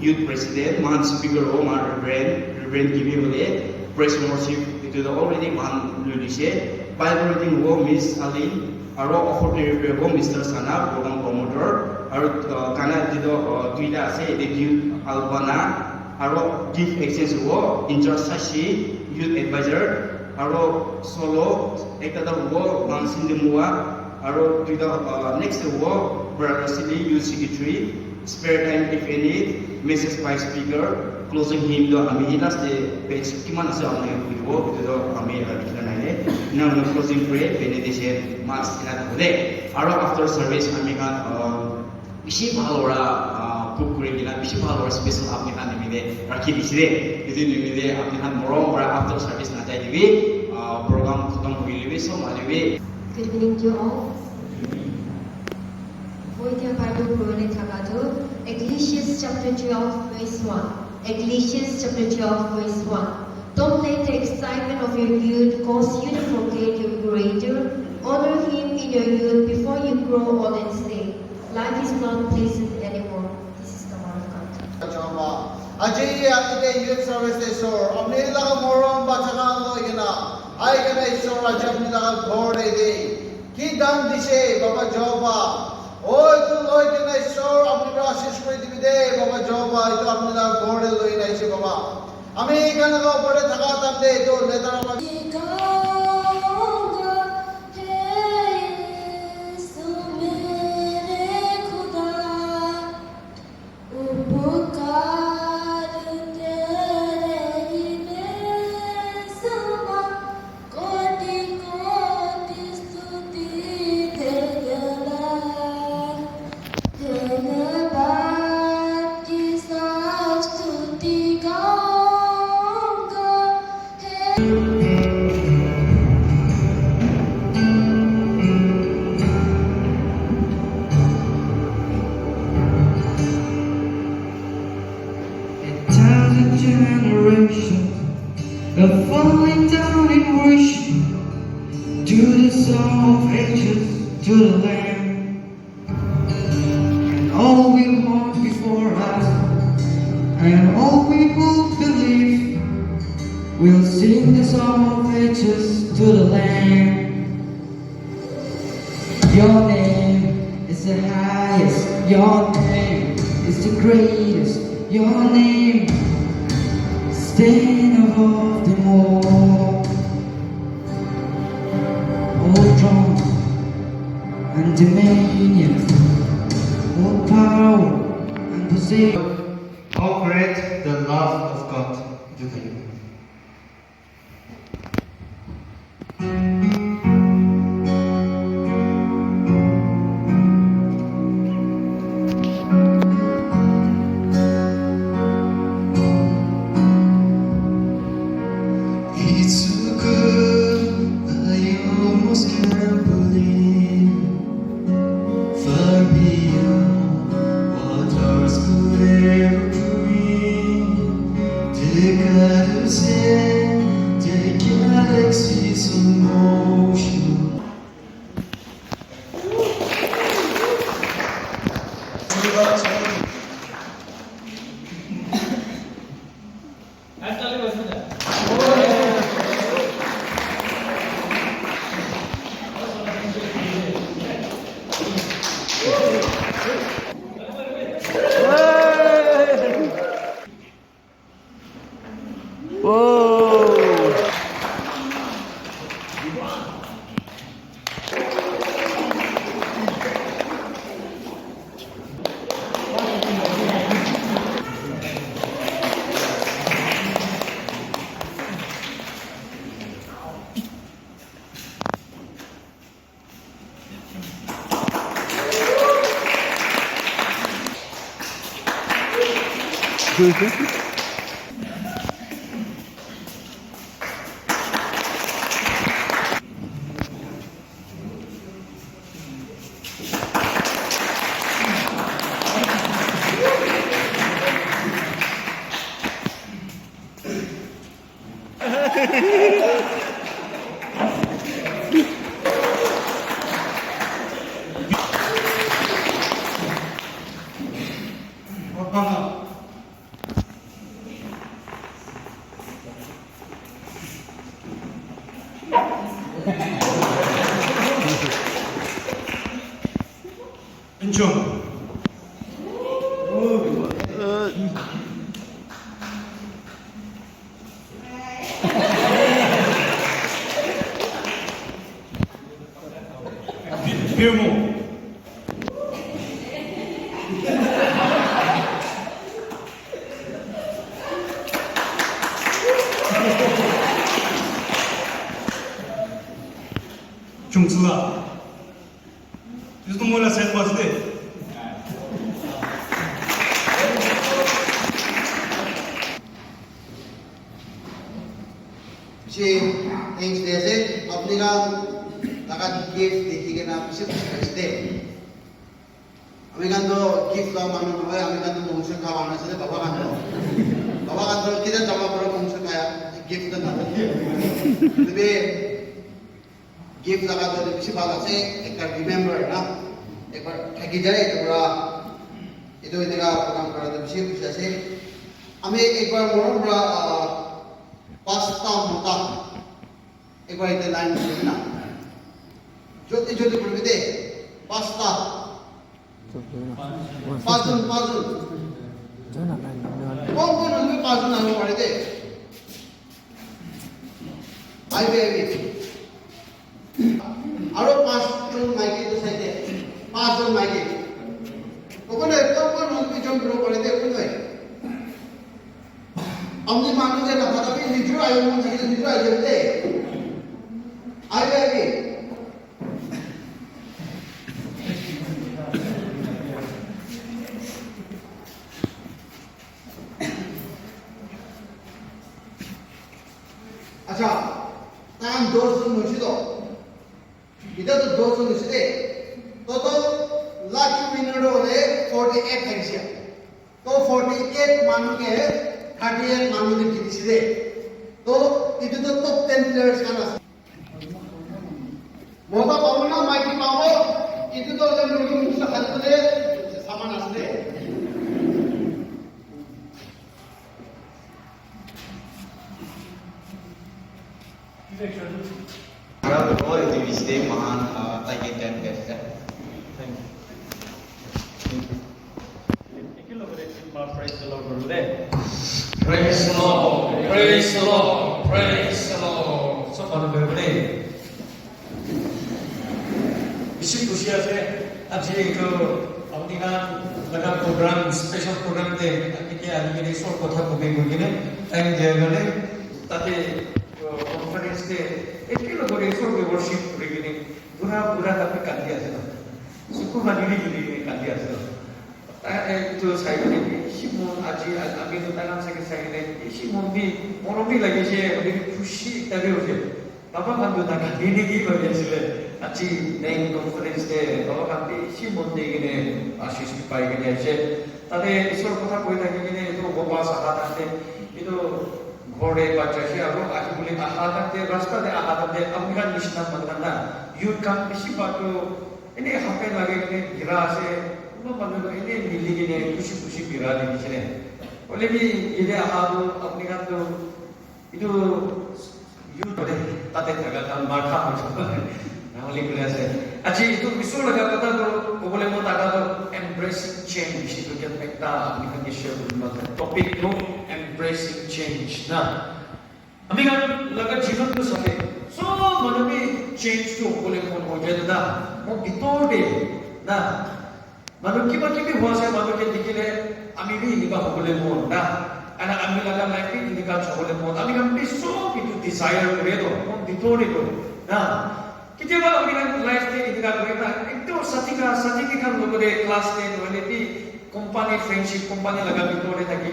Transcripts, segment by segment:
Youth President, Mahan Speaker Om Reverend Gibi Hole, Press Worship itu already Mahan Lulishe, Bible reading wo Miss Ali, Aro Offer Repair wo Mr. Sana, Program Promoter, Aro Kana itu Twitter ase Youth Albana, Aro Gift Exchange wo Interest Sashi, Youth Advisor, Aro Solo, Ekta wo Mahan Sindemua, Aro Twitter next wo Brother Sili Youth Secretary. Spare time if any, Mrs. Vice Speaker, closing him do ami last page kiman ase amne video itu ami likna naine now closing prayer benediction mass ina hode aro after service ami kan bishi bhalora cook kuri kina bishi bhalora special apni kan nimide rakhi disire itu nimide apni kan morom para after service na jai dibi program khatam hoi libe so malibe. Good evening to all. Voitia Bible Purane Thakatu, Ecclesiastes chapter 12 verse 1. Ecclesiastes chapter 12 verse 1. Don't let the excitement of your youth cause you to forget your Creator. Honor Him in your youth before you grow old and say, life is not pleasant anymore. This is the word of God. Ajay ate youth service sor amne laga morom bachagan lo ina ai kana sor ajam ni laga ghor de ki dam dise baba joba ওই তো লই কেন ঈশ্বর আপনি আশীষ করে দিবি দে বাবা জবা এই তো আপনি না ঘরে লই নাইছে বাবা আমি এখানে উপরে থাকা তাতে তো নেতারা Of falling down in worship to the Song of Ages, to the Lamb, and all we want before us, and all people believe, will sing the Song of Ages to the Lamb. Your name is the highest, your name is the greatest, your name stand above them all. All throne and dominion, all power and possession. How great the love of God to you. The God who said, take galaxy 인정. 비모. 중수아. Isso não molha certo para você. Thanks दे से अपने का लगा gift देखिए ना पीछे कुछ दे American तो गिफ्ट का मानो है अमेरिकन तो मुंह से खावाना से बाबा का तो किधर जमा करो मुंह से खाया गिफ्ट तो ना तो गिफ्ट लगा तो पीछे बात से एक बार रिमेम्बर ना एक बार थकी जाए तो पूरा इधर का प्रोग्राम करा तो पीछे कुछ ऐसे हमें एक बार मोर पूरा पास्ता मोटा एक बार इधर लाइन में ना ज्योति ज्योति बोल दे पास्ता पाजुन कौन उनमें पाजुन आने वाले थे आई बेबी आरो पाजुन माइके तो सही थे पाजुन माइके कौन उनमें जो ग्रो वाले थे कौन है हमने मानो जे ना पता भी निजो आयो मुझे निजो आयो थे आई बेबी अच्छा तान 200 मुझे इधर तो 200 मुझे तो लाख मिनट होले 48 है तो 48 मानो के 38 मानो के किसी तो इधर तो टॉप 10 प्लेयर्स का ना मोटा पावो ना माइकी पावो इधर तो जब लोग मुझसे खाते थे सामान आते Harap ko ito visite mahan tayo ten guys. Praise the Lord dulu deh. Praise the Lord, praise the Lord, praise the Lord. So pada berbeda. Bisi usia saya, aja itu awalnya laga program, special program deh. Kita hari ini soal kota kubing begini, time jaga deh. Tapi conference deh, itu loh boleh soal worship begini. Pura tapi kanti aja. Suku mandiri jadi kanti aja. itu saya ini Simon aji kami itu tanam saya ini Simon bi orang bi lagi saya lebih khusyuk tadi udah Bapak kan tuh tak ini gitu aja sih aji neng conference deh Bapak kan Simon deh gini asis pipai gini aja tadi isor kota koi lagi gini itu bapak sahabat deh itu ঘরে বাচ্চা সে আরো আজ বলে আহাতে রাস্তা দে আহাতে আমিরান নিশান মাননা you come বেশি পাটো ini হাতে লাগে গিয়ে ঘিরা আছে মানুষ ini মিলি গিয়ে খুশি খুশি বিরা দিয়েছিলেন বলে কি ইলে আহাদু আপনি কান তো itu ইউ করে তাতে থাকা কারণ মাথা হচ্ছে নাহলে বলে আছে আচ্ছা itu বিষয় লাগা কথা তো বলে মত আগা তো embracing change itu kan একটা আপনি kan share করুন টপিক নো embracing change না আমি কান লাগা জীবন তো সাথে সব মানে change তো বলে মন হয়ে যায় না ও ভিতরে না Manu kiba huasa manu ke dikile ami bi ini ka boleh mon na ana ami laga life ini ka boleh mon ami kan so itu desire kore to mon ditore to na kita ba ami kan life ini ka kore ta itu satika kan logo de class 10 wale ti company friendship company লগা ভিতৰতে থাকি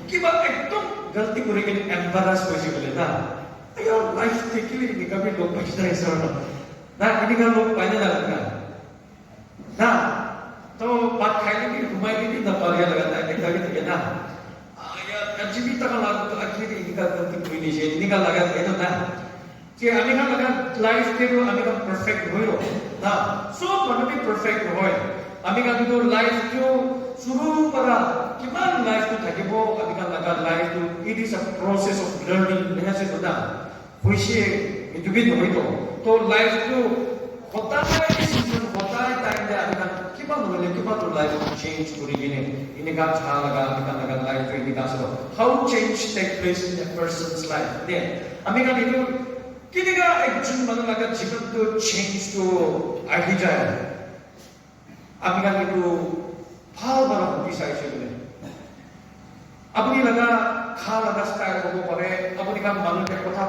কিবা একদম গলতি কৰি কিনে এম্বাৰাছ হৈছে বোলে না আয়ো লাইফ দেখিলে এনেকা আমি লগ পাইছে না ঈশ্বৰ না এনেকা লগ পাইনে না না তো ভাত খাইলে কি ঘুমাই দিবি না পারিয়া লগা না এনেকা থাকে না জীবিত কাল আখiri এনেকা গলতি কৰি দিছে এনেকা লগা এটা না যে আমি kan লগা লাইফ তেও আমি kan perfect হইল না সব মানুষ perfect হয় আমি kan itu life to suruh para কিমান life to থাকিব আমি kan লগা life to it is a process of learning নেহাছে তো না হইছে ইন্ডিভিড হইতো তো life to হতায় season হতায় টাইম দে আমি kan কিমান হলে কিমান তো life change কৰি কিনে ইনিকা ছা লগা আমি kan লগা life to ইনিকা সব how change take place in a person's life দে আমি kan itu কিনিকা একজন মানুহ লগা জীবন তো চেঞ্জ তো আহি যায় আমি kan itu ভাল বাৰা বিচাৰিছে বোলে আপুনি লগা খা লগা ষ্টাইল হ'ব পাৰে আপুনি kan মানুহে কথা